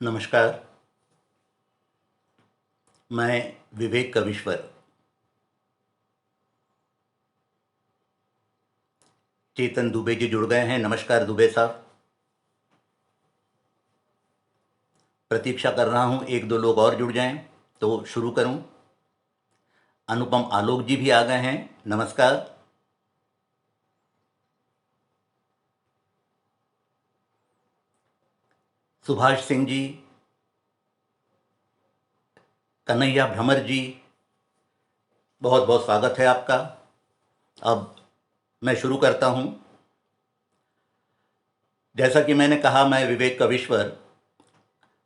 नमस्कार। मैं विवेक कविश्वर चेतन दुबे जी जुड़ गए हैं। नमस्कार दुबे साहब। प्रतीक्षा कर रहा हूं एक दो लोग और जुड़ जाएं तो शुरू करूं। अनुपम आलोक जी भी आ गए हैं। नमस्कार। सुभाष सिंह जी, कन्हैया भ्रमर जी, बहुत बहुत स्वागत है आपका। अब मैं शुरू करता हूं। जैसा कि मैंने कहा, मैं विवेक कविश्वर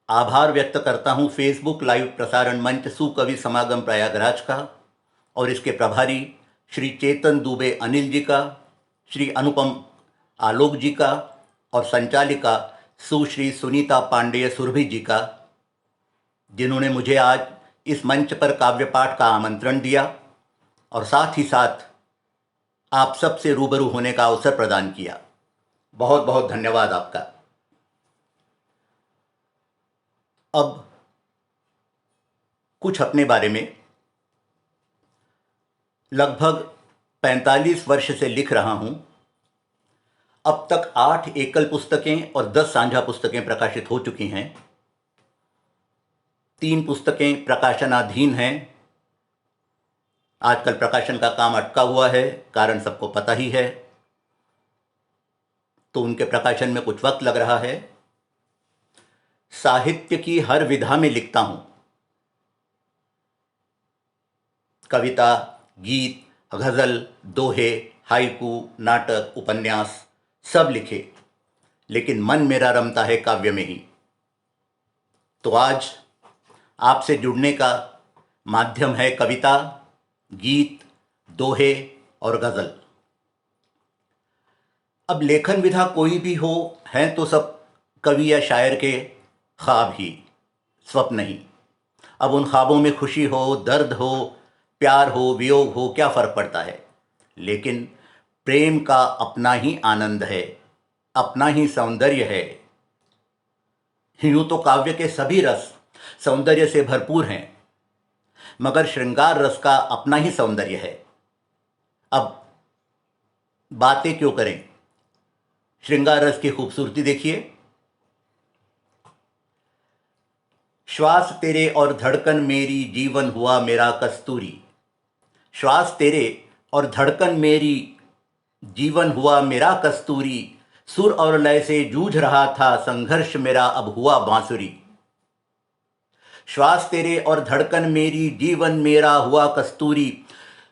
आभार व्यक्त करता हूं फेसबुक लाइव प्रसारण मंच सुकवि समागम प्रयागराज का और इसके प्रभारी श्री चेतन दुबे अनिल जी का, श्री अनुपम आलोक जी का और संचालिका सुश्री सुनीता पांडेय सुरभि जी का, जिन्होंने मुझे आज इस मंच पर काव्य पाठ का आमंत्रण दिया और साथ ही साथ आप सबसे रूबरू होने का अवसर प्रदान किया। बहुत बहुत धन्यवाद आपका। अब कुछ अपने बारे में। लगभग 45 वर्ष से लिख रहा हूं। अब तक 8 एकल पुस्तकें और 10 साझा पुस्तकें प्रकाशित हो चुकी हैं। 3 पुस्तकें प्रकाशनाधीन हैं। आजकल प्रकाशन का काम अटका हुआ है, कारण सबको पता ही है, तो उनके प्रकाशन में कुछ वक्त लग रहा है। साहित्य की हर विधा में लिखता हूं। कविता, गीत, गज़ल, दोहे, हाइकू, नाटक, उपन्यास सब लिखे, लेकिन मन मेरा रमता है काव्य में ही। तो आज आपसे जुड़ने का माध्यम है कविता, गीत, दोहे और गज़ल। अब लेखन विधा कोई भी हो, हैं तो सब कवि या शायर के ख्वाब ही, स्वप्न ही। अब उन ख्वाबों में खुशी हो, दर्द हो, प्यार हो, वियोग हो, क्या फ़र्क पड़ता है। लेकिन प्रेम का अपना ही आनंद है, अपना ही सौंदर्य है। यूं तो काव्य के सभी रस सौंदर्य से भरपूर हैं, मगर श्रृंगार रस का अपना ही सौंदर्य है। अब बातें क्यों करें, श्रृंगार रस की खूबसूरती देखिए। श्वास तेरे और धड़कन मेरी, जीवन हुआ मेरा कस्तूरी। श्वास तेरे और धड़कन मेरी, जीवन हुआ मेरा कस्तूरी। सुर और लय से जूझ रहा था, संघर्ष मेरा अब हुआ बांसुरी। श्वास तेरे और धड़कन मेरी, जीवन मेरा हुआ कस्तूरी।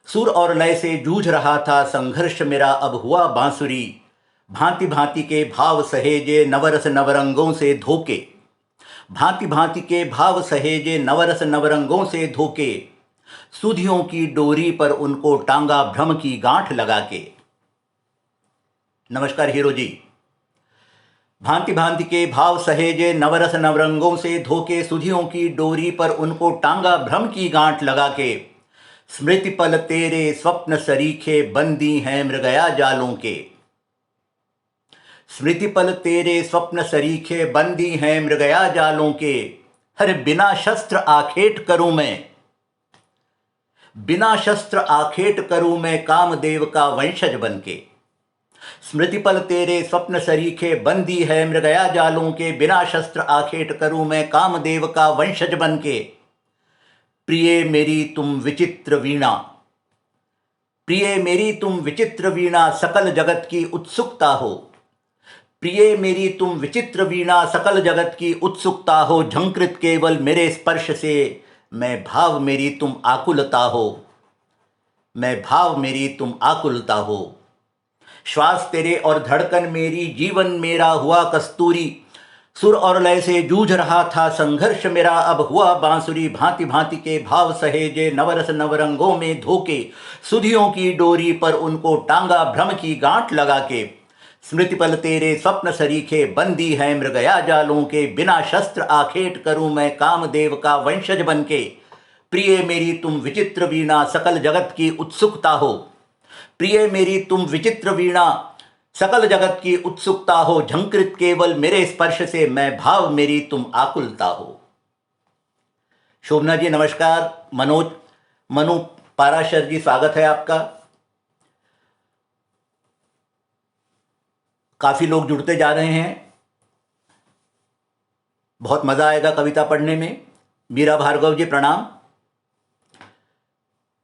सुर और लय से जूझ रहा था, संघर्ष मेरा अब हुआ बांसुरी। भांति भांति के भाव सहेजे, नवरस नवरंगों से धोके। भांति भांति के भाव सहेजे, नवरस नवरंगों से धोके। सुधियों की डोरी पर उनको टांगा, भ्रम की गांठ लगा के। नमस्कार हीरो जी। भांति भांति के भाव सहेजे, नवरस नवरंगों से धोके। सुधियों की डोरी पर उनको टांगा, भ्रम की गांठ लगा के। स्मृति पल तेरे स्वप्न सरीखे, बंदी हैं मृगया जालों के। स्मृति पल तेरे स्वप्न सरीखे, बंदी हैं मृगया जालों के। हर बिना शस्त्र आखेट करूं मैं, बिना शस्त्र आखेट करूं मैं, कामदेव का वंशज बनके। स्मृति पल तेरे स्वप्न सरीखे, बंदी है मृगया जालों के। बिना शस्त्र आखेट करूं मैं, कामदेव का वंशज बनके। प्रिय मेरी तुम विचित्र वीणा, प्रिय मेरी तुम विचित्र वीणा, सकल जगत की उत्सुकता हो। प्रिय मेरी तुम विचित्र वीणा, सकल जगत की उत्सुकता हो। झंकृत केवल मेरे स्पर्श से, मैं भाव मेरी तुम आकुलता हो। मैं भाव मेरी तुम आकुलता हो। श्वास तेरे और धड़कन मेरी, जीवन मेरा हुआ कस्तूरी। सुर और लय से जूझ रहा था, संघर्ष मेरा अब हुआ बांसुरी। भांति भांति के भाव सहेजे, नवरस नवरंगों में धोके। सुधियों की डोरी पर उनको टांगा, भ्रम की गांठ लगा के। स्मृति पल तेरे स्वप्न सरीखे, बंदी है मृगया जालों के। बिना शस्त्र आखेट करूं मैं, कामदेव का वंशज बनके। प्रिय मेरी तुम विचित्र वीणा, सकल जगत की उत्सुकता हो। प्रिय मेरी तुम विचित्र वीणा, सकल जगत की उत्सुकता हो झंकृत केवल मेरे स्पर्श से, मैं भाव मेरी तुम आकुलता हो। शोभना जी नमस्कार। मनु पाराशर जी स्वागत है आपका। काफी लोग जुड़ते जा रहे हैं, बहुत मजा आएगा कविता पढ़ने में। मीरा भार्गव जी प्रणाम।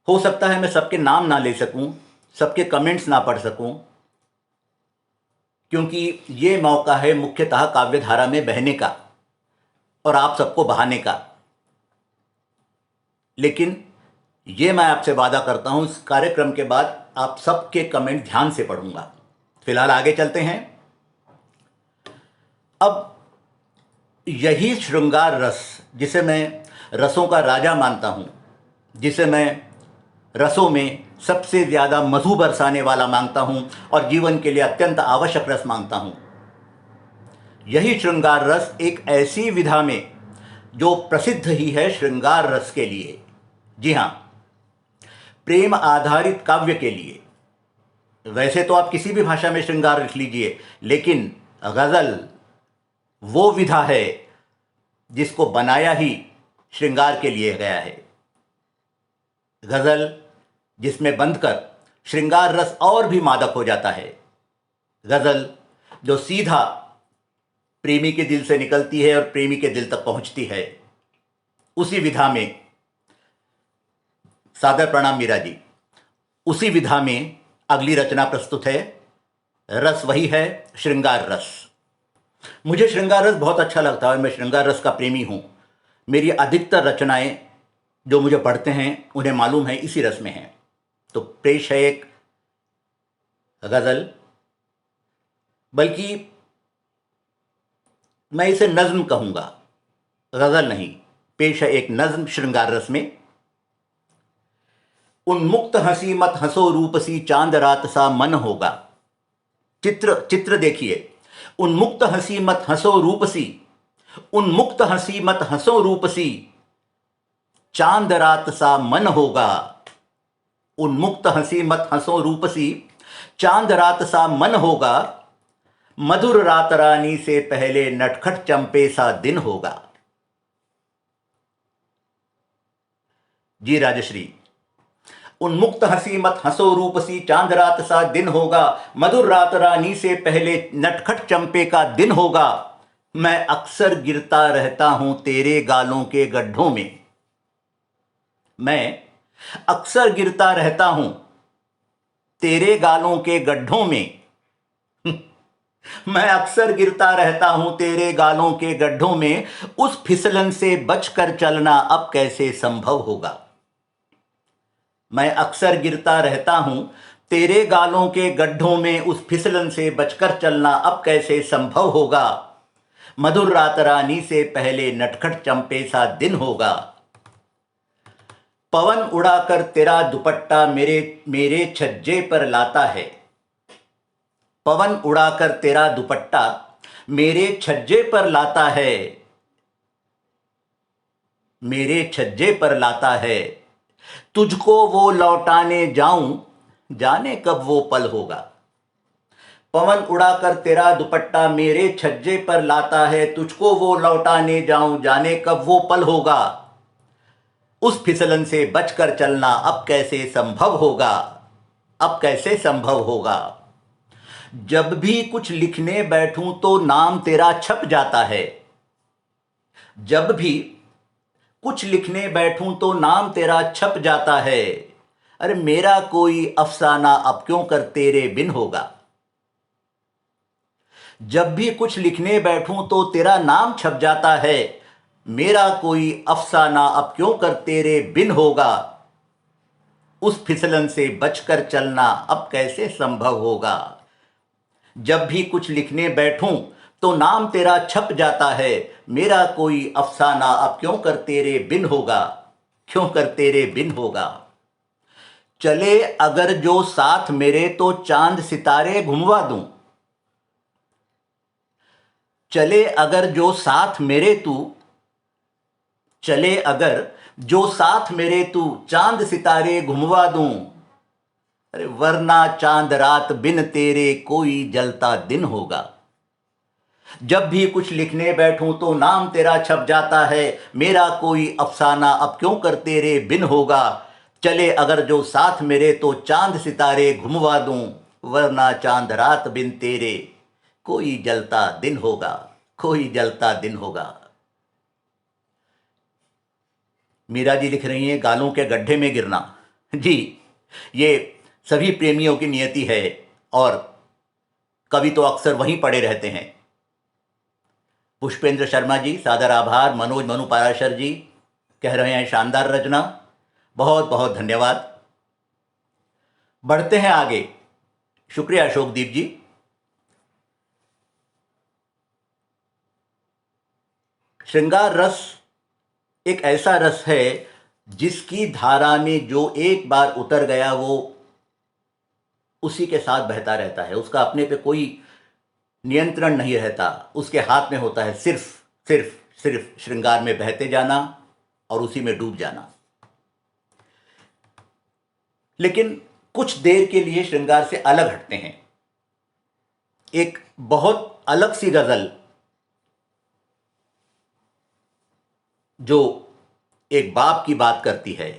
हो सकता है मैं सबके नाम ना ले सकूं, सबके कमेंट्स ना पढ़ सकूं, क्योंकि ये मौका है मुख्यतः काव्यधारा में बहने का और आप सबको बहाने का। लेकिन ये मैं आपसे वादा करता हूं, इस कार्यक्रम के बाद आप सबके कमेंट ध्यान से पढ़ूंगा। फिलहाल आगे चलते हैं। अब यही श्रृंगार रस, जिसे मैं रसों का राजा मानता हूं, जिसे मैं रसों में सबसे ज़्यादा मधु बरसाने वाला मांगता हूं और जीवन के लिए अत्यंत आवश्यक रस मांगता हूं, यही श्रृंगार रस एक ऐसी विधा में जो प्रसिद्ध ही है श्रृंगार रस के लिए, जी हां, प्रेम आधारित काव्य के लिए। वैसे तो आप किसी भी भाषा में श्रृंगार लिख लीजिए, लेकिन गज़ल वो विधा है जिसको बनाया ही श्रृंगार के लिए गया है। गज़ल जिसमें बंधकर श्रृंगार रस और भी मादक हो जाता है। गज़ल जो सीधा प्रेमी के दिल से निकलती है और प्रेमी के दिल तक पहुंचती है, उसी विधा में, सादर प्रणाम मीरा जी, उसी विधा में अगली रचना प्रस्तुत है। रस वही है श्रृंगार रस। मुझे श्रृंगार रस बहुत अच्छा लगता है, मैं श्रृंगार रस का प्रेमी हूं। मेरी अधिकतर रचनाएं जो मुझे पढ़ते हैं उन्हें मालूम है इसी रस में है। तो पेश है एक गज़ल, बल्कि मैं इसे नज्म कहूंगा, गज़ल नहीं। पेश है एक नज्म श्रृंगार रस में। उन्मुक्त हंसी मत हंसो रूपसी, चांद रात सा मन होगा। चित्र देखिए। उन्मुक्त हंसी मत हंसो रूपसी, उन्मुक्त हंसी मत हंसो रूपसी, चांद रात सा मन होगा। उन्मुक्त हंसी मत हंसो रूपसी, चांद रात सा मन होगा। मधुर रात रानी से पहले नटखट चंपे सा दिन होगा। जी राजश्री। उन्मुक्त हंसी मत हंसो रूपसी, चांद रात सा दिन होगा। मधुर रात रानी से पहले नटखट चंपे का दिन होगा। मैं अक्सर गिरता रहता हूं तेरे गालों के गड्ढों में। मैं अक्सर गिरता रहता हूं तेरे गालों के गड्ढों में। मैं अक्सर गिरता रहता हूं तेरे गालों के गड्ढों में। उस फिसलन से बचकर चलना अब कैसे संभव होगा। मैं अक्सर गिरता रहता हूं तेरे गालों के गड्ढों में, उस फिसलन से बचकर चलना अब कैसे संभव होगा। मधुर रात रानी से पहले नटखट चंपे सा दिन होगा। पवन उड़ाकर तेरा दुपट्टा मेरे मेरे छज्जे पर लाता है। पवन उड़ाकर तेरा दुपट्टा मेरे छज्जे पर लाता है, मेरे छज्जे पर लाता है। तुझको वो लौटाने जाऊं, जाने कब वो पल होगा। पवन उड़ाकर तेरा दुपट्टा मेरे छज्जे पर लाता है, तुझको वो लौटाने जाऊं, जाने कब वो पल होगा। उस फिसलन से बचकर चलना अब कैसे संभव होगा, अब कैसे संभव होगा। जब भी कुछ लिखने बैठूं तो नाम तेरा छप जाता है। जब भी कुछ लिखने बैठूं तो नाम तेरा छप जाता है। अरे मेरा कोई अफसाना अब क्यों कर तेरे बिन होगा। जब भी कुछ लिखने बैठूं तो तेरा नाम छप जाता है। मेरा कोई अफसाना अब क्यों कर तेरे बिन होगा। उस फिसलन से बचकर चलना अब कैसे संभव होगा। जब भी कुछ लिखने बैठूं तो नाम तेरा छप जाता है। मेरा कोई अफसाना अब क्यों कर तेरे बिन होगा, क्यों कर तेरे बिन होगा। चले अगर जो साथ मेरे तो चांद सितारे घुमवा दूं। चले अगर जो साथ मेरे तू, चले अगर जो साथ मेरे तू, चांद सितारे घुमवा दूं। अरे वरना चांद रात बिन तेरे कोई जलता दिन होगा। जब भी कुछ लिखने बैठूं तो नाम तेरा छप जाता है, मेरा कोई अफसाना अब क्यों कर तेरे बिन होगा। चले अगर जो साथ मेरे तो चांद सितारे घुमवा दूं, वरना चांद रात बिन तेरे कोई जलता दिन होगा, कोई जलता दिन होगा। मीरा जी लिख रही हैं, गालों के गड्ढे में गिरना। जी, ये सभी प्रेमियों की नियति है और कवि तो अक्सर वहीं पड़े रहते हैं। पुष्पेंद्र शर्मा जी, सादर आभार। मनोज मनु पाराशर जी कह रहे हैं शानदार रचना, बहुत बहुत धन्यवाद। बढ़ते हैं आगे। शुक्रिया अशोकदीप जी। श्रृंगार रस एक ऐसा रस है जिसकी धारा में जो एक बार उतर गया वो उसी के साथ बहता रहता है, उसका अपने पे कोई नियंत्रण नहीं रहता, उसके हाथ में होता है सिर्फ सिर्फ सिर्फ श्रृंगार में बहते जाना और उसी में डूब जाना। लेकिन कुछ देर के लिए श्रृंगार से अलग हटते हैं। एक बहुत अलग सी गजल जो एक बाप की बात करती है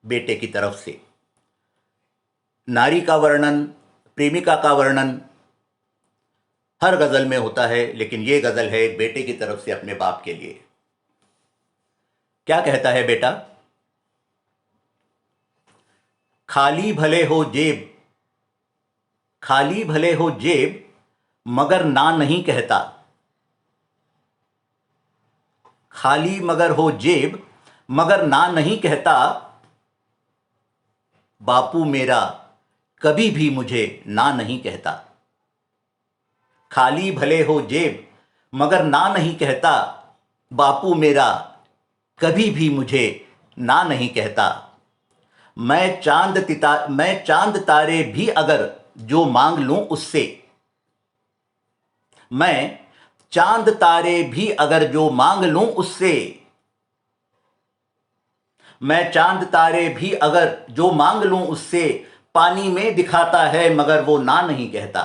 बेटे की तरफ से। नारी का वर्णन, प्रेमिका का वर्णन हर गजल में होता है, लेकिन यह गजल है एक बेटे की तरफ से अपने बाप के लिए। क्या कहता है बेटा? खाली भले हो जेब, खाली भले हो जेब, मगर ना नहीं कहता। खाली मगर हो जेब, मगर ना नहीं कहता। बापू मेरा कभी भी मुझे ना नहीं कहता। खाली भले हो जेब, मगर ना नहीं कहता। बापू मेरा कभी भी मुझे ना नहीं कहता। मैं चांद तारे भी अगर जो मांग लूं उससे, मैं चांद तारे भी अगर जो मांग लूं उससे, मैं चांद तारे भी अगर जो मांग लूं उससे, पानी में दिखाता है मगर वो ना नहीं कहता।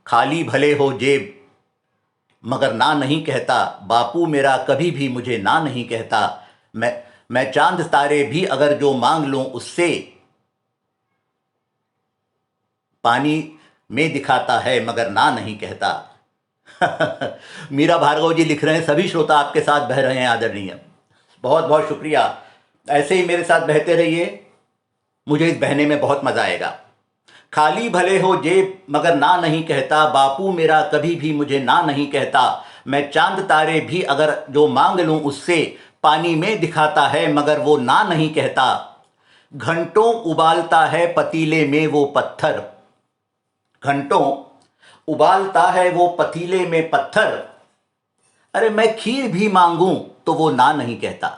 खाली भले हो जेब, मगर ना नहीं कहता। बापू मेरा कभी भी मुझे ना नहीं कहता। मैं चांद तारे भी अगर जो मांग लूं उससे, पानी में दिखाता है मगर ना नहीं कहता। मीरा भार्गव जी लिख रहे हैं, सभी श्रोता आपके साथ बह रहे हैं आदरणीय। बहुत बहुत शुक्रिया। ऐसे ही मेरे साथ बहते रहिए, मुझे इस बहने में बहुत मजा आएगा। खाली भले हो जेब मगर ना नहीं कहता। बापू मेरा कभी भी मुझे ना नहीं कहता। मैं चांद तारे भी अगर जो मांग लूं उससे, पानी में दिखाता है मगर वो ना नहीं कहता। घंटों उबालता है पतीले में वो पत्थर, घंटों उबालता है वो पतीले में पत्थर। अरे मैं खीर भी मांगूं तो वो ना नहीं कहता।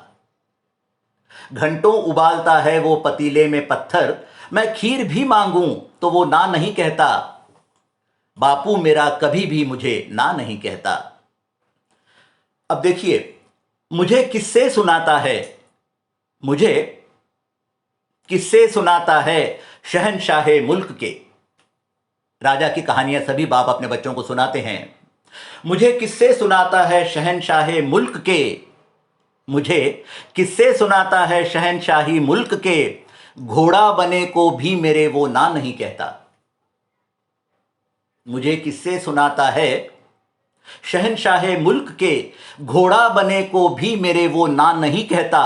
घंटों उबालता है वो पतीले में पत्थर, मैं खीर भी मांगूं तो वो ना नहीं कहता। बापू मेरा कभी भी मुझे ना नहीं कहता। अब देखिए, मुझे किस्से सुनाता है, मुझे किस्से सुनाता है शहंशाहे मुल्क के। राजा की कहानियां सभी बाप अपने बच्चों को सुनाते हैं। मुझे किस्से सुनाता है शहंशाहे मुल्क के, मुझे किस्से सुनाता है शहंशाही मुल्क के। घोड़ा बने को भी मेरे वो ना नहीं कहता। मुझे किस्से सुनाता है शहंशाहे मुल्क के, घोड़ा बने को भी मेरे वो ना नहीं कहता।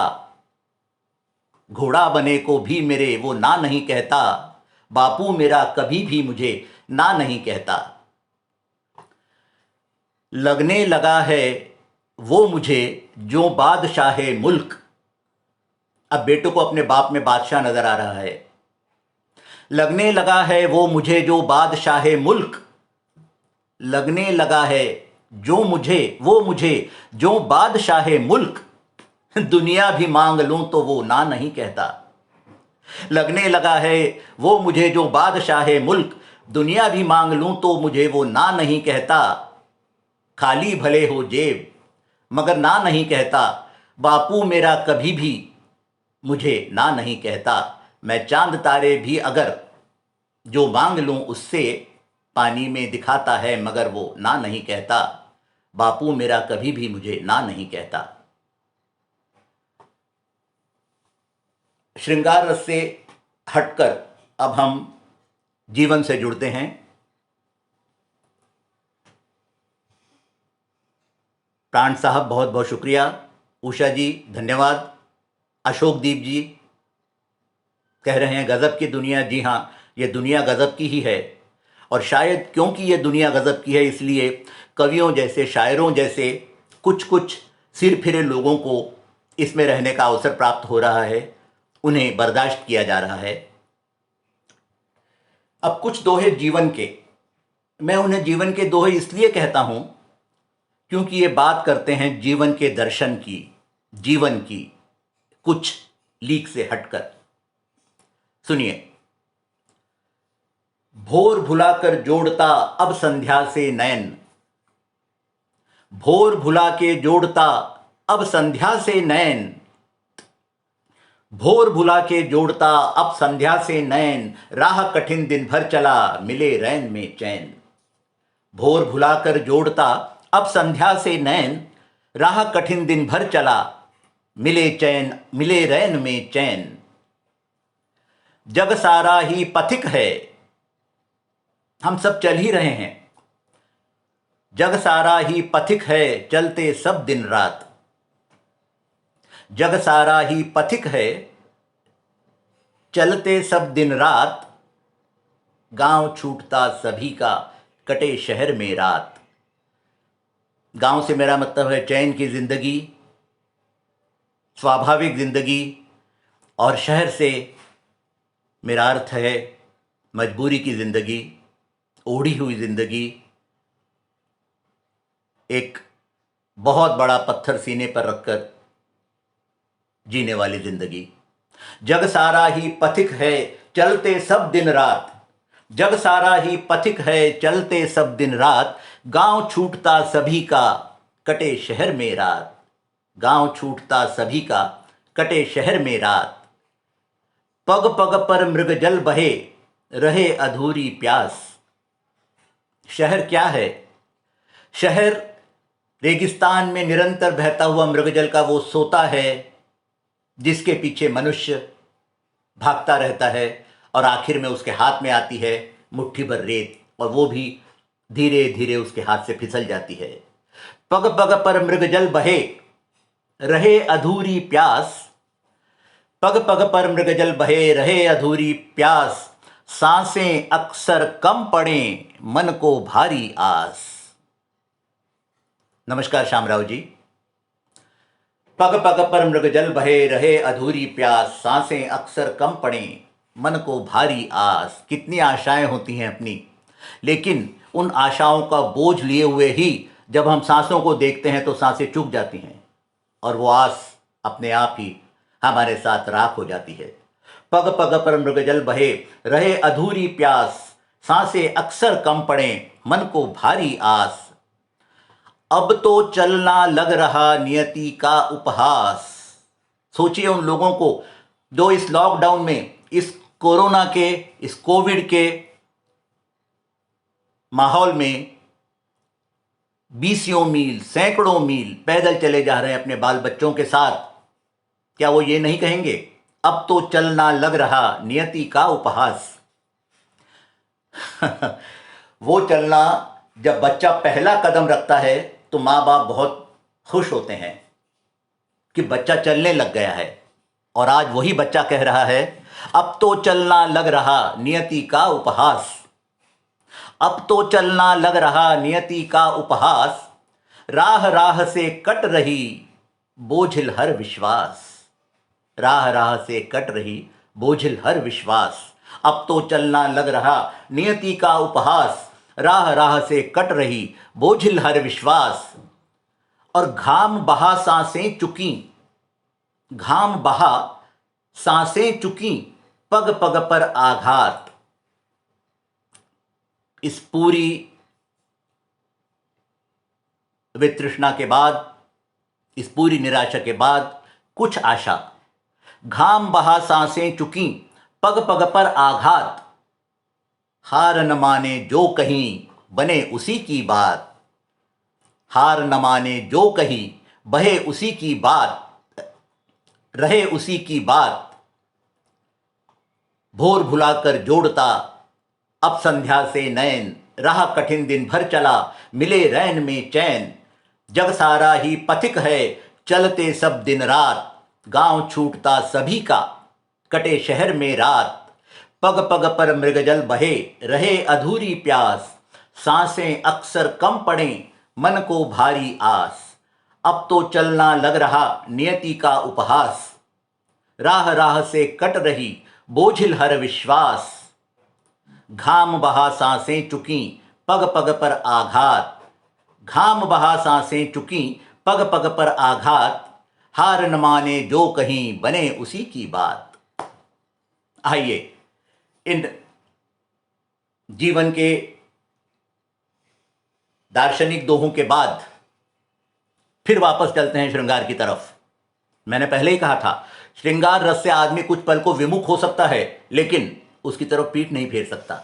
घोड़ा बने को भी मेरे वो ना नहीं कहता। बापू मेरा कभी भी मुझे ना नहीं कहता। लगने लगा है वो मुझे जो बादशाहे मुल्क। अब बेटों को अपने बाप में बादशाह नजर आ रहा है। लगने लगा है वो मुझे जो बादशाहे मुल्क, लगने लगा है जो मुझे जो बादशाहे मुल्क। दुनिया भी मांग लूं तो वो ना नहीं कहता। लगने लगा है वो मुझे जो बादशाहे मुल्क, दुनिया भी मांग लूं तो मुझे वो ना नहीं कहता। खाली भले हो जेब मगर ना नहीं कहता। बापू मेरा कभी भी मुझे ना नहीं कहता, मैं चांद तारे भी अगर जो मांग लूं उससे पानी में दिखाता है मगर वो ना नहीं कहता, बापू मेरा कभी भी मुझे ना नहीं कहता। श्रृंगार रस से हटकर अब हम जीवन से जुड़ते हैं। प्राण साहब बहुत बहुत शुक्रिया, उषा जी धन्यवाद, अशोकदीप जी कह रहे हैं गज़ब की दुनिया। जी हाँ, ये दुनिया गज़ब की ही है, और शायद क्योंकि ये दुनिया गज़ब की है इसलिए कवियों जैसे, शायरों जैसे कुछ कुछ सिर फिरे लोगों को इसमें रहने का अवसर प्राप्त हो रहा है, उन्हें बर्दाश्त किया जा रहा है। अब कुछ दोहे जीवन के, मैं उन्हें जीवन के दोहे इसलिए कहता हूं क्योंकि ये बात करते हैं जीवन के दर्शन की, जीवन की कुछ लीक से हटकर। सुनिए। भोर भुलाकर जोड़ता अब संध्या से नयन, भोर भुला के जोड़ता अब संध्या से नयन, भोर भुला के जोड़ता अब संध्या से नयन, राह कठिन दिन भर चला मिले रैन में चैन। भोर भुलाकर जोड़ता अब संध्या से नैन, राह कठिन दिन भर चला मिले चैन, मिले रैन में चैन। जग सारा ही पथिक है, हम सब चल ही रहे हैं, जग सारा ही पथिक है चलते सब दिन रात। जग सारा ही पथिक है चलते सब दिन रात, गांव छूटता सभी का कटे शहर में रात। गांव से मेरा मतलब है चैन की जिंदगी, स्वाभाविक जिंदगी, और शहर से मेरा अर्थ है मजबूरी की जिंदगी, ओढ़ी हुई जिंदगी, एक बहुत बड़ा पत्थर सीने पर रखकर जीने वाली जिंदगी। जग सारा ही पथिक है चलते सब दिन रात, जग सारा ही पथिक है चलते सब दिन रात, गांव छूटता सभी का कटे शहर में रात। गांव छूटता सभी का कटे शहर में रात। पग पग पर मृगजल बहे रहे अधूरी प्यास। शहर क्या है? शहर रेगिस्तान में निरंतर बहता हुआ मृगजल का वो सोता है जिसके पीछे मनुष्य भागता रहता है, और आखिर में उसके हाथ में आती है मुट्ठी भर रेत, और वो भी धीरे धीरे उसके हाथ से फिसल जाती है। पग पग पर मृगजल बहे रहे अधूरी प्यास, पग पग पर मृगजल बहे रहे अधूरी प्यास, सांसें अक्सर कम पड़े मन को भारी आस। नमस्कार श्यामराव जी। पग पग पर मृगजल बहे रहे अधूरी प्यास, सांसें अक्सर कम पड़े मन को भारी आस। कितनी आशाएं होती हैं अपनी, लेकिन उन आशाओं का बोझ लिए हुए ही जब हम सांसों को देखते हैं तो सांसें चुक जाती हैं, और वो आस अपने आप ही हमारे साथ राख हो जाती है। पग पग पर मृगजल बहे रहे अधूरी प्यास, सांसें अक्सर कम पड़े मन को भारी आस। अब तो चलना लग रहा नियति का उपहास। सोचिए उन लोगों को जो इस लॉकडाउन में, इस कोरोना के, इस कोविड के माहौल में बीसियों मील, सैकड़ों मील पैदल चले जा रहे हैं अपने बाल बच्चों के साथ। क्या वो ये नहीं कहेंगे अब तो चलना लग रहा नियति का उपहास? वो चलना, जब बच्चा पहला कदम रखता है तो माँ बाप बहुत खुश होते हैं कि बच्चा चलने लग गया है, और आज वही बच्चा कह रहा है अब तो चलना लग रहा नियति का उपहास। अब तो चलना लग रहा नियति का उपहास, राह राह से कट रही बोझिल हर विश्वास। राह राह से कट रही बोझिल हर विश्वास। अब तो चलना लग रहा नियति का उपहास, राह राह से कट रही बोझिल हर विश्वास। और घाम बहा सांसें चुकी, घाम बहा सांसें चुकी, पग पग पर आघात। इस पूरी वितृष्णा के बाद इस पूरी निराशा के बाद कुछ आशा। घाम बहा सांसें चुकी, पग पग पर आघात, हार न माने जो कहीं बने उसी की बात, हार न माने जो कहीं बहे उसी की बात, रहे उसी की बात, भोर भुलाकर जोड़ता अब संध्या से नैन, रहा कठिन दिन भर चला मिले रैन में चैन, जग सारा ही पथिक है चलते सब दिन रात, गांव छूटता सभी का कटे शहर में रात, पग पग पर मृगजल बहे रहे अधूरी प्यास, सांसें अक्सर कम पड़े मन को भारी आस, अब तो चलना लग रहा नियति का उपहास, राह राह से कट रही बोझिल हर विश्वास, घाम बहा सांसें चुकी पग पग पर आघात, घाम बहा सांसें चुकी पग पग पर आघात, हार न माने जो कहीं बने उसी की बात। आइए इन जीवन के दार्शनिक दोहों के बाद फिर वापस चलते हैं श्रृंगार की तरफ। मैंने पहले ही कहा था, श्रृंगार रस से आदमी कुछ पल को विमुख हो सकता है, लेकिन उसकी तरफ पीठ नहीं फेर सकता।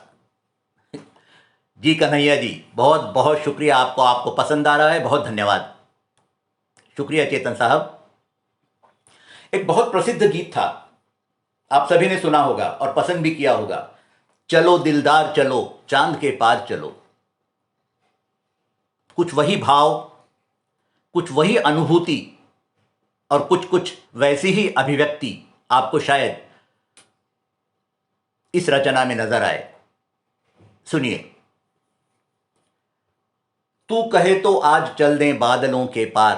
जी कन्हैया जी, बहुत बहुत शुक्रिया आपको, आपको पसंद आ रहा है, बहुत धन्यवाद। शुक्रिया चेतन साहब। एक बहुत प्रसिद्ध गीत था, आप सभी ने सुना होगा और पसंद भी किया होगा, चलो दिलदार चलो चांद के पार चलो। कुछ वही भाव, कुछ वही अनुभूति और कुछ कुछ वैसी ही अभिव्यक्ति आपको शायद इस रचना में नजर आए। सुनिए। तू कहे तो आज चल दें बादलों के पार,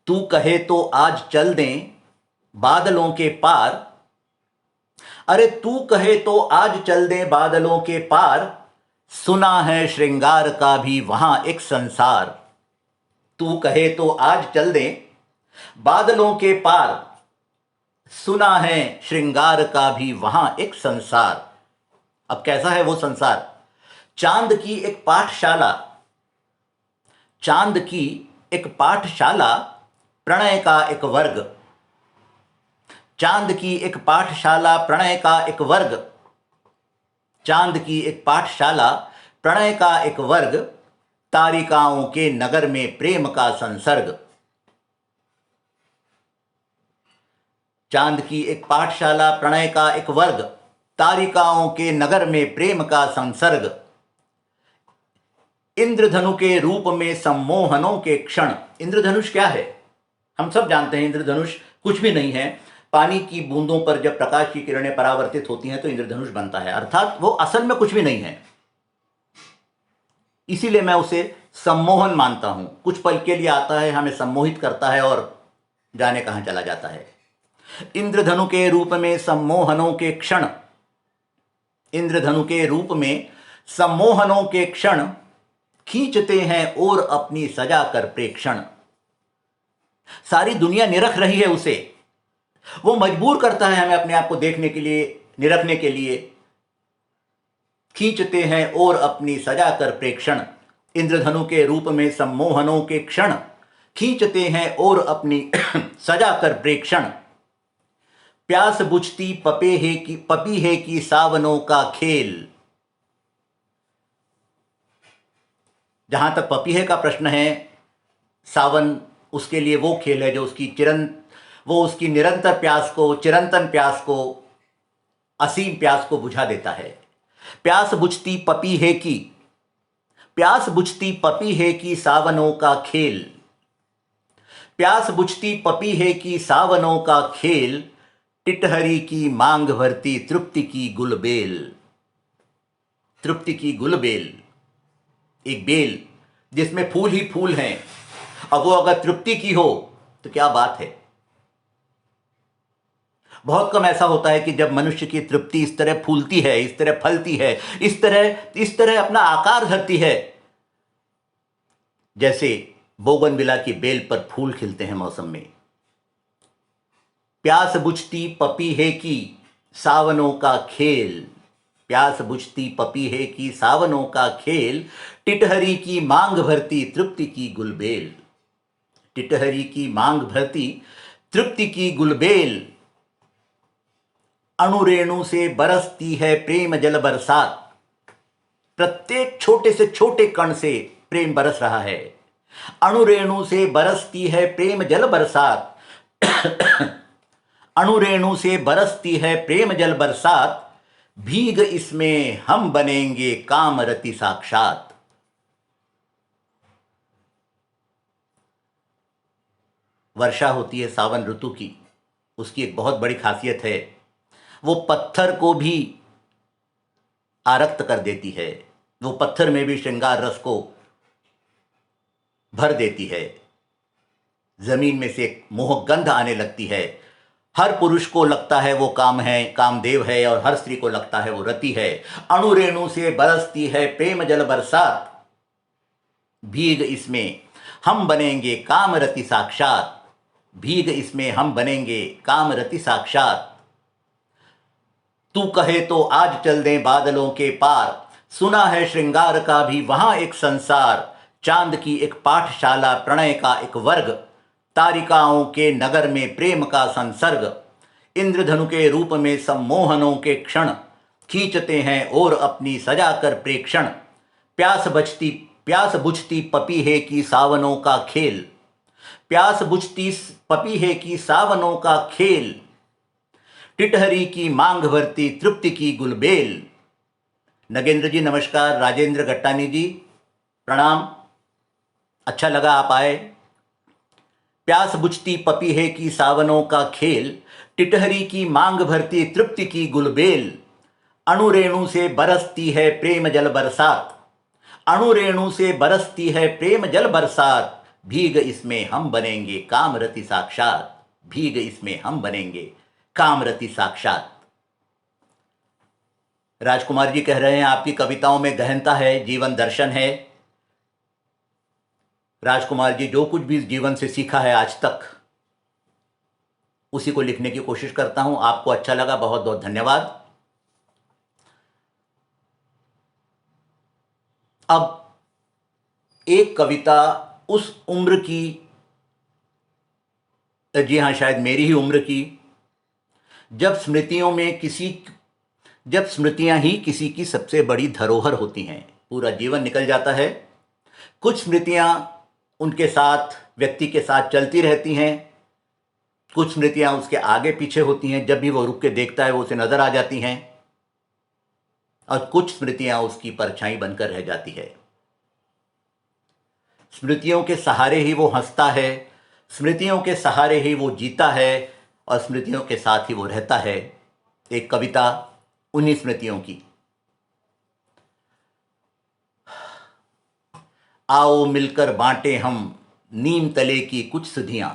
तू कहे तो आज चल दें बादलों के पार, अरे तू कहे तो आज चल दें बादलों के पार, सुना है श्रृंगार का भी वहां एक संसार। तू कहे तो आज चल दें बादलों के पार, सुना है श्रृंगार का भी वहां एक संसार। अब कैसा है वो संसार? चांद की एक पाठशाला, चांद की एक पाठशाला, प्रणय का एक वर्ग, चांद की एक पाठशाला, प्रणय का एक वर्ग, चांद की एक पाठशाला, प्रणय का एक वर्ग, तारिकाओं के नगर में प्रेम का संसर्ग। चांद की एक पाठशाला, प्रणय का एक वर्ग, तारिकाओं के नगर में प्रेम का संसर्ग, इंद्रधनु के रूप में सम्मोहनों के क्षण। इंद्रधनुष क्या है? हम सब जानते हैं इंद्रधनुष कुछ भी नहीं है, पानी की बूंदों पर जब प्रकाश की किरणें परावर्तित होती हैं तो इंद्रधनुष बनता है, अर्थात वो असल में कुछ भी नहीं है। इसीलिए मैं उसे सम्मोहन मानता हूं। कुछ पल के लिए आता है, हमें सम्मोहित करता है और जाने कहां चला जाता है। इंद्रधनु के रूप में सम्मोहनों के क्षण, इंद्रधनु के रूप में सम्मोहनों के क्षण, खींचते हैं और अपनी सजा कर प्रेक्षण। सारी दुनिया निरख रही है उसे, वो मजबूर करता है हमें अपने आप को देखने के लिए, निरखने के लिए। खींचते हैं और अपनी सजा कर प्रेक्षण, इंद्रधनु के रूप में सम्मोहनों के क्षण, खींचते हैं और अपनी सजा कर प्रेक्षण। प्यास बुझती पपीहे की सावनों का खेल। जहां तक पपीहे का प्रश्न है, सावन उसके लिए वो खेल है जो उसकी निरंतर प्यास को, चिरंतन प्यास को, असीम प्यास को बुझा देता है। प्यास बुझती पपीहे की, प्यास बुझती पपीहे की सावनों का खेल, प्यास बुझती पपीहे की सावनों का खेल, टिटहरी की मांग भरती तृप्ति की गुलबेल। तृप्ति की गुलबेल, एक बेल जिसमें फूल ही फूल हैं, अब वो अगर तृप्ति की हो तो क्या बात है। बहुत कम ऐसा होता है कि जब मनुष्य की तृप्ति इस तरह फूलती है, इस तरह फलती है, इस तरह अपना आकार धरती है, जैसे बोगनविला की बेल पर फूल खिलते हैं मौसम में। प्यास बुझती पपीहे की सावनों का खेल, प्यास बुझती पपीहे की सावनों का खेल, टिटहरी की मांग भरती तृप्ति की गुलबेल। टिटहरी की मांग भरती तृप्ति की गुलबेल, अणुरेणु से बरसती है प्रेम जल बरसात। प्रत्येक छोटे से छोटे कण से प्रेम बरस रहा है। अणुरेणु से बरसती है प्रेम जल बरसात। अणुरेणु से बरसती है प्रेम जल बरसात, भीग इसमें हम बनेंगे कामरति साक्षात। वर्षा होती है सावन ऋतु की, उसकी एक बहुत बड़ी खासियत है, वो पत्थर को भी आरक्त कर देती है, वो पत्थर में भी श्रृंगार रस को भर देती है। जमीन में से एक मोहगंध आने लगती है। हर पुरुष को लगता है वो कामदेव है, और हर स्त्री को लगता है वो रति है। अणुरेणु से बरसती है प्रेम जल बरसात, भीग इसमें हम बनेंगे कामरति साक्षात। भीग इसमें हम बनेंगे कामरति साक्षात। तू कहे तो आज चल दें बादलों के पार, सुना है श्रृंगार का भी वहां एक संसार। चांद की एक पाठशाला, प्रणय का एक वर्ग, तारिकाओं के नगर में प्रेम का संसर्ग। इंद्रधनु के रूप में सम्मोहनों के क्षण, खींचते हैं और अपनी सजाकर प्रेक्षण। प्यास बुझती पपीहे की सावनों का खेल, प्यास बुझती पपीहे की सावनों का खेल। टिटहरी की मांग भरती तृप्ति की गुलबेल। नगेंद्र जी नमस्कार, राजेंद्र गट्टानी जी प्रणाम, अच्छा लगा आप आए। प्यास बुझती पपीहे की सावनों का खेल, टिटहरी की मांग भरती तृप्ति की गुलबेल। अणुरेणु से बरसती है प्रेम जल बरसात, अणुरेणु से बरसती है प्रेम जल बरसात। भीग इसमें हम बनेंगे कामरति साक्षात, भीग इसमें हम बनेंगे कामरति साक्षात। राजकुमार जी कह रहे हैं आपकी कविताओं में गहनता है, जीवन दर्शन है। राजकुमार जी, जो कुछ भी जीवन से सीखा है आज तक, उसी को लिखने की कोशिश करता हूं। आपको अच्छा लगा, बहुत बहुत धन्यवाद। अब एक कविता उस उम्र की, जी हां, शायद मेरी ही उम्र की, जब स्मृतियां ही किसी की सबसे बड़ी धरोहर होती हैं। पूरा जीवन निकल जाता है, कुछ स्मृतियां उनके साथ, व्यक्ति के साथ चलती रहती हैं, कुछ स्मृतियां उसके आगे पीछे होती हैं, जब भी वो रुक के देखता है वो उसे नजर आ जाती हैं, और कुछ स्मृतियां उसकी परछाई बनकर रह जाती है। स्मृतियों के सहारे ही वो हंसता है, स्मृतियों के सहारे ही वो जीता है, और स्मृतियों के साथ ही वो रहता है। एक कविता उन्हीं स्मृतियों की। आओ मिलकर बांटे हम नीम तले की कुछ सुधियां,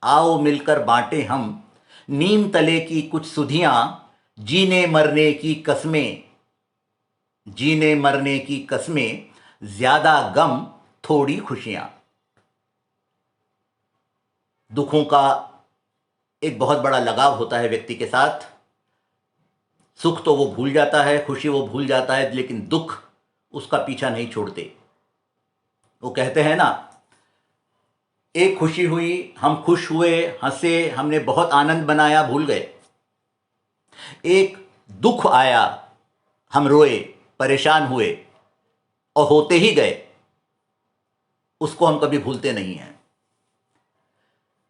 आओ मिलकर बांटे हम नीम तले की कुछ सुधियां। जीने मरने की कस्में, जीने मरने की कस्में, ज्यादा गम थोड़ी खुशियां। दुखों का एक बहुत बड़ा लगाव होता है व्यक्ति के साथ। सुख तो वो भूल जाता है, खुशी वो भूल जाता है, लेकिन दुख उसका पीछा नहीं छोड़ते। वो कहते हैं ना, एक खुशी हुई, हम खुश हुए, हंसे, हमने बहुत आनंद बनाया, भूल गए। एक दुख आया, हम रोए, परेशान हुए, और होते ही गए, उसको हम कभी भूलते नहीं हैं।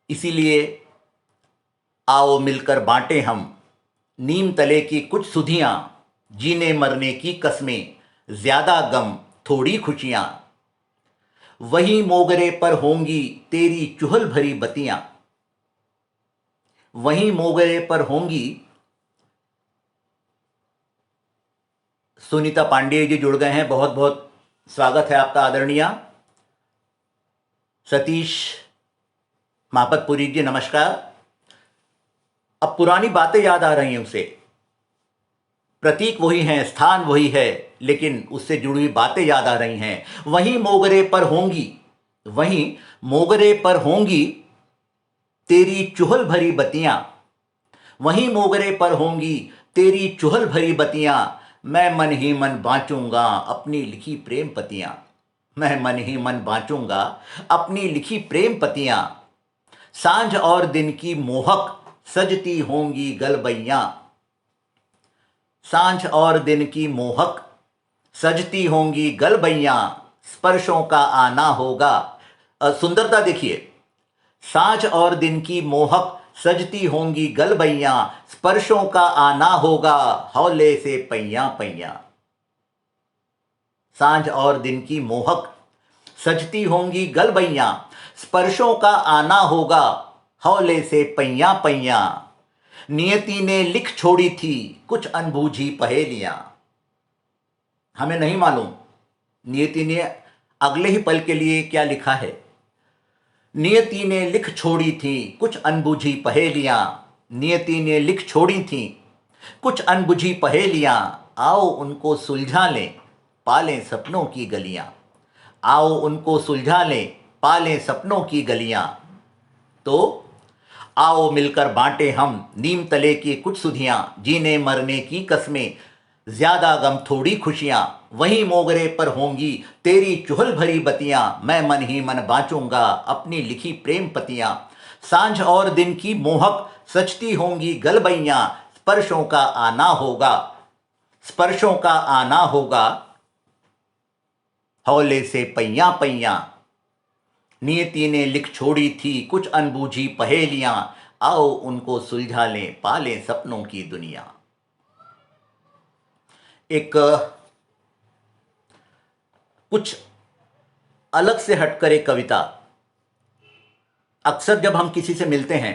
इसीलिए आओ मिलकर बांटे हम नीम तले की कुछ सुधियां। जीने मरने की कस्में, ज्यादा गम थोड़ी खुशियां। वही मोगरे पर होंगी तेरी चुहल भरी बतियां, वही मोगरे पर होंगी। सुनीता पांडे जी जुड़ गए हैं, बहुत बहुत स्वागत है आपका आदरणीय। सतीश मापतपुरी जी नमस्कार। अब पुरानी बातें याद आ रही हैं उसे, प्रतीक वही हैं, स्थान वही है, लेकिन उससे जुड़ी हुई बातें याद आ रही हैं। वहीं मोगरे पर होंगी, वहीं मोगरे पर होंगी तेरी चुहल भरी बतियां, वहीं मोगरे पर होंगी तेरी चुहल भरी बतियां। मैं मन ही मन बांचूंगा अपनी लिखी प्रेम पतियां। मैं मन ही मन बाँचूंगा अपनी लिखी प्रेम पतियाँ। सांझ और दिन की मोहक सजती होंगी गलबैयाँ। सांझ और दिन की मोहक सजती होंगी गलबैयाँ। स्पर्शों का आना होगा। सुंदरता देखिए, सांझ और दिन की मोहक सजती होंगी गलबैयाँ। स्पर्शों का आना होगा हौले से पैया पैया। सांझ और दिन की मोहक सजती होंगी गलबैयाँ। स्पर्शों का आना होगा हौले से पैया पैया। नियति ने लिख छोड़ी थी कुछ अनबूझी पहेलियां। हमें नहीं मालूम नियति ने अगले ही पल के लिए क्या लिखा है। नियति ने लिख छोड़ी थी कुछ अनबुझी पहेलियां। नियति ने लिख छोड़ी थी कुछ अनबुझी पहेलियां। आओ उनको सुलझा लें पालें सपनों की गलियां। आओ उनको सुलझा लें पालें सपनों की गलियां। तो आओ मिलकर बांटे हम नीम तले की कुछ सुधियां। जीने मरने की कस्में ज्यादा गम थोड़ी खुशियां। वहीं मोगरे पर होंगी तेरी चुहल भरी बतियां। मैं मन ही मन बाँचूंगा अपनी लिखी प्रेम पतियां। सांझ और दिन की मोहक सचती होंगी गलबैयां। स्पर्शों का आना होगा, स्पर्शों का आना होगा हौले से पैया पैया। नियति ने लिख छोड़ी थी कुछ अनबूझी पहेलियां। आओ उनको सुलझा लें पालें सपनों की दुनिया। एक कुछ अलग से हटकर एक कविता। अक्सर जब हम किसी से मिलते हैं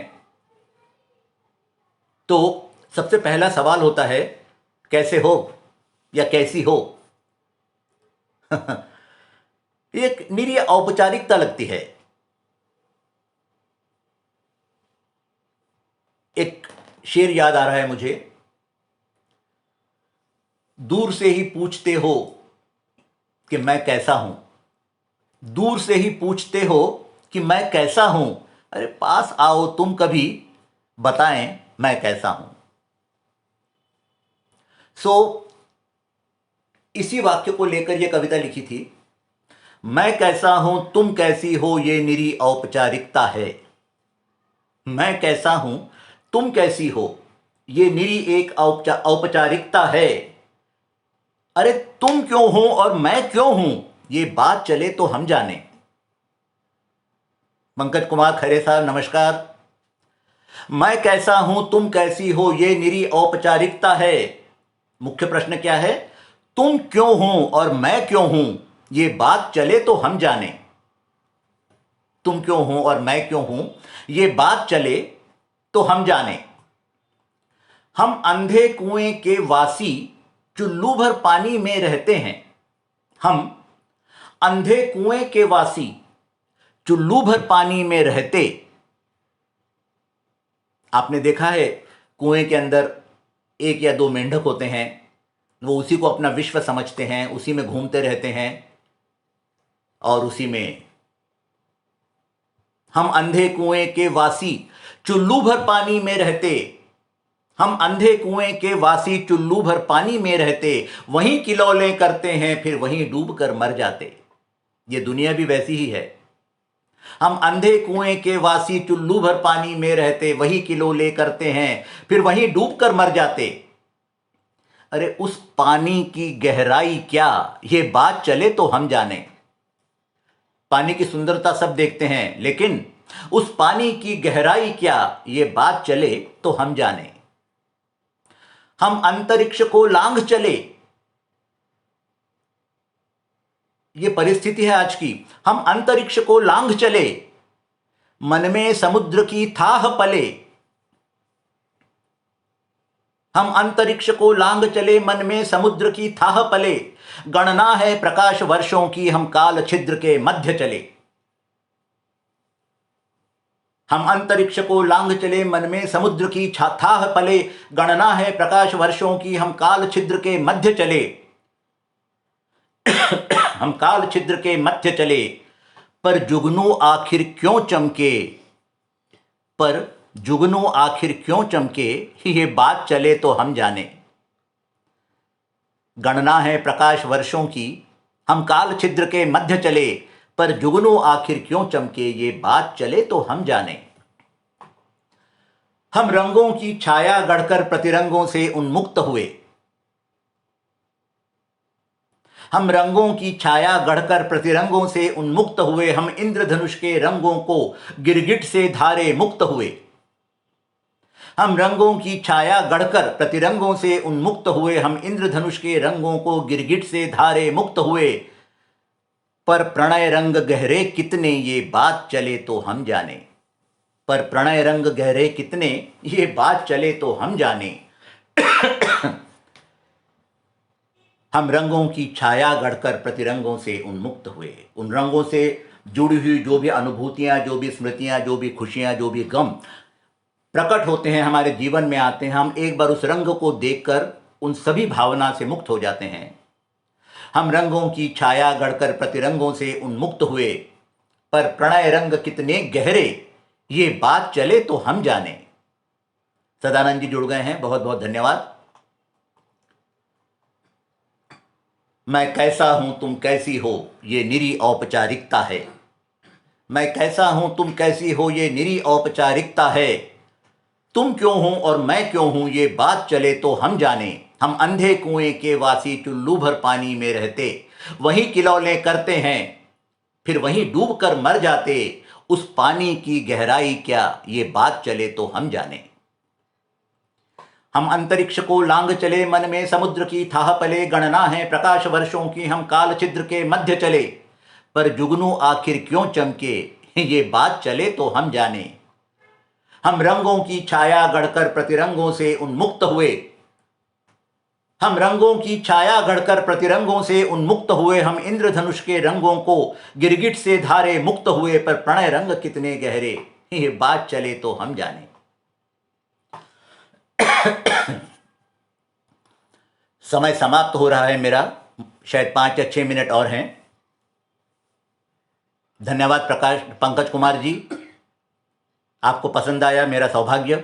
तो सबसे पहला सवाल होता है कैसे हो या कैसी हो। एक निरी औपचारिकता लगती है। एक शेर याद आ रहा है मुझे। दूर से ही पूछते हो कि मैं कैसा हूं। दूर से ही पूछते हो कि मैं कैसा हूं। अरे पास आओ तुम कभी बताएं मैं कैसा हूं। इसी वाक्य को लेकर यह कविता लिखी थी। मैं कैसा हूं तुम कैसी हो ये निरी औपचारिकता है। मैं कैसा हूं तुम कैसी हो ये निरी एक औपचारिकता है। अरे तुम क्यों हो और मैं क्यों हूं ये बात चले तो हम जाने। पंकज कुमार खरे साहब नमस्कार। मैं कैसा हूं तुम कैसी हो ये निरी औपचारिकता है। मुख्य प्रश्न क्या है? तुम क्यों हो और मैं क्यों हूं ये बात चले तो हम जाने। तुम क्यों हो और मैं क्यों हूं ये बात चले तो हम जाने। हम अंधे कुएं के वासी चुल्लू भर पानी में रहते हैं। हम अंधे कुएं के वासी चुल्लू भर पानी में रहते। आपने देखा है कुएं के अंदर एक या दो मेंढक होते हैं। वो उसी को अपना विश्व समझते हैं, उसी में घूमते रहते हैं और उसी में। हम अंधे कुएं के वासी चुल्लू भर पानी में रहते। हम अंधे कुएं के वासी चुल्लू भर पानी में रहते। वहीं किलौले करते हैं फिर वहीं डूब कर मर जाते। ये दुनिया भी वैसी ही है। हम अंधे कुएं के वासी चुल्लू भर पानी में रहते। वही किलोले करते हैं फिर वहीं डूब कर मर जाते। अरे उस पानी की गहराई क्या ये बात चले तो हम जाने। पानी की सुंदरता सब देखते हैं लेकिन उस पानी की गहराई क्या ये बात चले तो हम जाने। हम अंतरिक्ष को लांघ चले। ये परिस्थिति है आज की। हम अंतरिक्ष को लांघ चले मन में समुद्र की थाह पले। हम अंतरिक्ष को लांघ चले मन में समुद्र की थाह पले। गणना है प्रकाश वर्षों की हम काल छिद्र के मध्य चले। हम अंतरिक्ष को लांघ चले मन में समुद्र की थाह पले। गणना है प्रकाश वर्षों की हम काल छिद्र के मध्य चले। हम काल छिद्र के मध्य चले पर जुगनू आखिर क्यों चमके। पर जुगनू आखिर क्यों चमके ये बात चले तो हम जाने। गणना है प्रकाश वर्षों की हम काल छिद्र के मध्य चले, पर जुगनू आखिर क्यों चमके, ये बात चले तो हम जाने। हम रंगों की छाया गढ़कर प्रतिरंगों से उन्मुक्त हुए, हम रंगों की छाया गढ़कर प्रतिरंगों से उन्मुक्त हुए, हम इंद्रधनुष के रंगों को गिरगिट से धारे मुक्त हुए। हम रंगों की छाया गढ़कर प्रतिरंगों से उन्मुक्त हुए, हम इंद्रधनुष के रंगों को गिरगिट से धारे मुक्त हुए, पर प्रणय रंग गहरे कितने, ये बात चले तो हम जाने। पर प्रणय रंग गहरे कितने, ये बात चले तो हम जाने। हम रंगों की छाया गढ़कर प्रतिरंगों से उन्मुक्त हुए। उन रंगों से जुड़ी हुई जो भी अनुभूतियां, जो भी स्मृतियां, जो भी खुशियां, जो भी गम प्रकट होते हैं, हमारे जीवन में आते हैं, हम एक बार उस रंग को देखकर उन सभी भावना से मुक्त हो जाते हैं। हम रंगों की छाया गढ़कर प्रतिरंगों से उन्मुक्त हुए, पर प्रणय रंग कितने गहरे, ये बात चले तो हम जाने। सदानंद जी जुड़ गए हैं, बहुत बहुत धन्यवाद। मैं कैसा हूं तुम कैसी हो, ये निरी औपचारिकता है। मैं कैसा हूं तुम कैसी हो, ये निरी औपचारिकता है। तुम क्यों हो और मैं क्यों हूं, ये बात चले तो हम जाने। हम अंधे कुएं के वासी चुल्लू भर पानी में रहते, वहीं किलौले करते हैं, फिर वहीं डूब कर मर जाते। उस पानी की गहराई क्या, ये बात चले तो हम जाने। हम अंतरिक्ष को लांग चले, मन में समुद्र की थाह पले, गणना है प्रकाश वर्षों की, हम काल छिद्र के मध्य चले, पर जुगनू आखिर क्यों चमके, ये बात चले तो हम जाने। हम रंगों की छाया गढ़कर प्रतिरंगों से उन्मुक्त हुए, हम रंगों की छाया गढ़कर प्रतिरंगों से उन्मुक्त हुए, हम इंद्रधनुष के रंगों को गिरगिट से धारे मुक्त हुए, पर प्रणय रंग कितने गहरे, ये बात चले तो हम जाने। समय समाप्त हो रहा है मेरा, शायद 5 या 6 मिनट और हैं। धन्यवाद प्रकाश पंकज कुमार जी, आपको पसंद आया, मेरा सौभाग्य।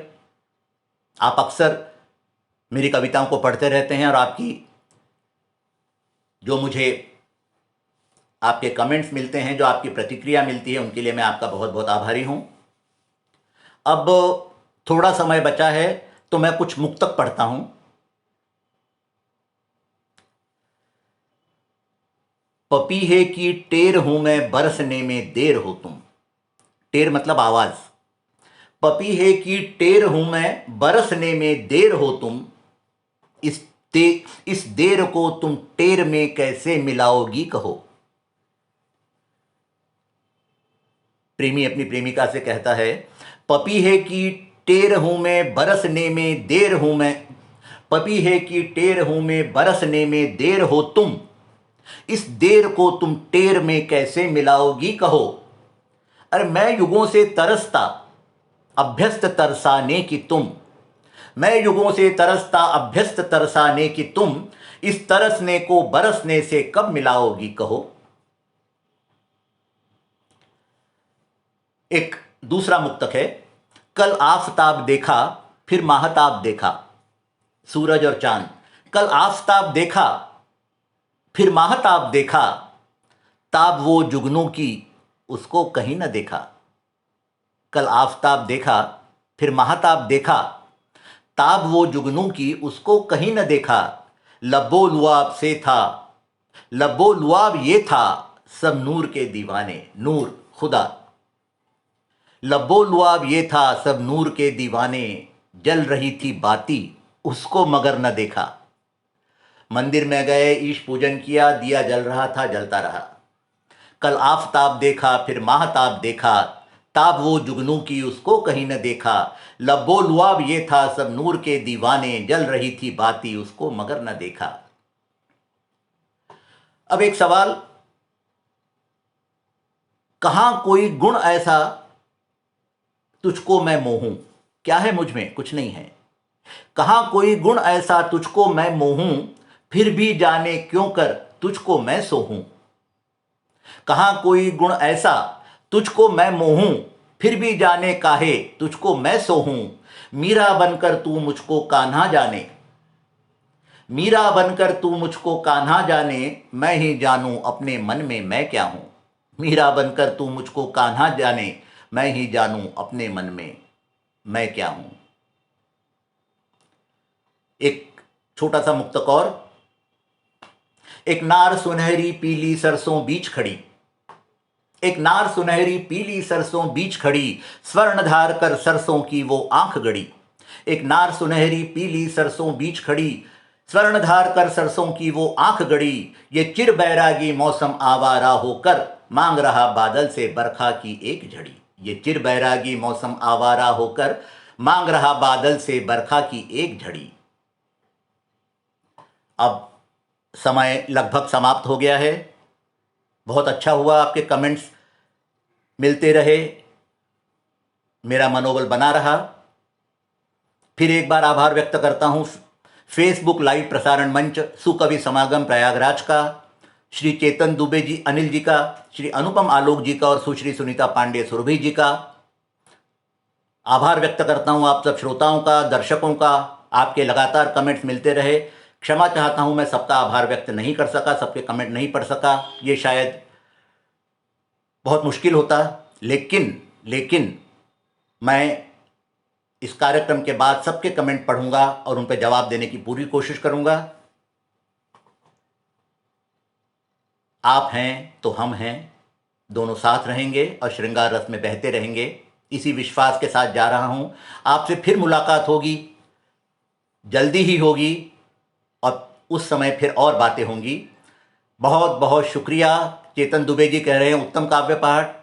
आप अक्सर मेरी कविताओं को पढ़ते रहते हैं और आपकी जो मुझे आपके कमेंट्स मिलते हैं, जो आपकी प्रतिक्रिया मिलती है, उनके लिए मैं आपका बहुत बहुत आभारी हूं। अब थोड़ा समय बचा है तो मैं कुछ मुक्तक पढ़ता हूं। पपीहे की टेर हूं मैं, बरसने में देर हो तुम। टेर मतलब आवाज। पपीहे की टेर हूं मैं, बरसने में देर हो तुम। इस देर को तुम टेर में कैसे मिलाओगी कहो। प्रेमी अपनी प्रेमिका से कहता है, पपीहे की टेर हूं मैं, बरसने में देर हूं मैं। पपीहे की टेर हूं मैं, बरसने में देर हो तुम। इस देर को तुम टेर में कैसे मिलाओगी कहो। अरे मैं युगों से तरसता, अभ्यस्त तरसाने की तुम। मैं युगों से तरसता, अभ्यस्त तरसाने की तुम। इस तरसने को बरसने से कब मिलाओगी कहो। एक दूसरा मुक्तक है, कल आफताब देखा फिर माहताब देखा। सूरज और चांद। कल आफताब देखा फिर माहताब देखा, ताब वो जुगनू की उसको कहीं न देखा। कल आफताब देखा फिर माहताब देखा, ताब वो जुगनू की उसको कहीं न देखा। लब्बो लुआब से था, लब्बो लुआब ये था, सब नूर के दीवाने। नूर खुदा। लब्बो लुआब ये था, सब नूर के दीवाने। जल रही थी बाती, उसको मगर न देखा। मंदिर में गए, ईश पूजन किया, दिया जल रहा था, जलता रहा। कल आफताब देखा फिर माहताब देखा, ताब वो जुगनू की उसको कहीं न देखा। लब्बो लुआब ये था, सब नूर के दीवाने। जल रही थी बाती, उसको मगर न देखा। अब एक सवाल, कहां कोई गुण ऐसा तुझको मैं मोहूं। क्या है मुझ में? कुछ नहीं है। कहां कोई गुण ऐसा तुझको मैं मोहूं, फिर भी जाने क्यों कर तुझको मैं सोहूं। कहां कोई गुण ऐसा तुझको मैं मोहूं, फिर भी जाने काहे तुझको मैं सोहूं। मीरा बनकर तू मुझको कान्हा जाने, मीरा बनकर तू मुझको कान्हा जाने, मैं ही जानूं अपने मन में मैं क्या हूं। मीरा बनकर तू मुझको कान्हा जाने, मैं ही जानूं अपने मन में मैं क्या हूं। एक छोटा सा मुक्तक और। एक नार सुनहरी पीली सरसों बीच खड़ी, एक नार सुनहरी पीली सरसों बीच खड़ी, स्वर्ण धार कर सरसों की वो आंख गड़ी। एक नार सुनहरी पीली सरसों बीच खड़ी, स्वर्ण धार कर सरसों की वो आंख गड़ी। ये चिर बैरागी मौसम आवारा होकर, मांग रहा बादल से बरखा की एक झड़ी। ये चिर बैरागी मौसम आवारा होकर, मांग रहा बादल से बरखा की एक झड़ी। अब समय लगभग समाप्त हो गया है। बहुत अच्छा हुआ, आपके कमेंट्स मिलते रहे, मेरा मनोबल बना रहा। फिर एक बार आभार व्यक्त करता हूं फेसबुक लाइव प्रसारण मंच सुकवि समागम प्रयागराज का, श्री चेतन दुबे जी अनिल जी का, श्री अनुपम आलोक जी का और सुश्री सुनीता पांडे सुरभि जी का। आभार व्यक्त करता हूं आप सब श्रोताओं का, दर्शकों का। आपके लगातार कमेंट्स मिलते रहे। क्षमा चाहता हूं, मैं सबका आभार व्यक्त नहीं कर सका, सबके कमेंट नहीं पढ़ सका, ये शायद बहुत मुश्किल होता। लेकिन मैं इस कार्यक्रम के बाद सबके कमेंट पढ़ूंगा और उन पर जवाब देने की पूरी कोशिश करूंगा। आप हैं तो हम हैं, दोनों साथ रहेंगे और श्रृंगार रस में बहते रहेंगे। इसी विश्वास के साथ जा रहा हूं। आपसे फिर मुलाकात होगी, जल्दी ही होगी, और उस समय फिर और बातें होंगी। बहुत बहुत शुक्रिया। चेतन दुबे जी कह रहे हैं उत्तम काव्य पाठ,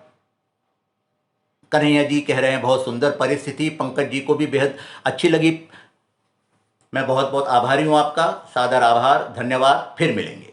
कन्हैया जी कह रहे हैं बहुत सुंदर परिस्थिति, पंकज जी को भी बेहद अच्छी लगी। मैं बहुत बहुत आभारी हूं आपका, सादर आभार, धन्यवाद। फिर मिलेंगे।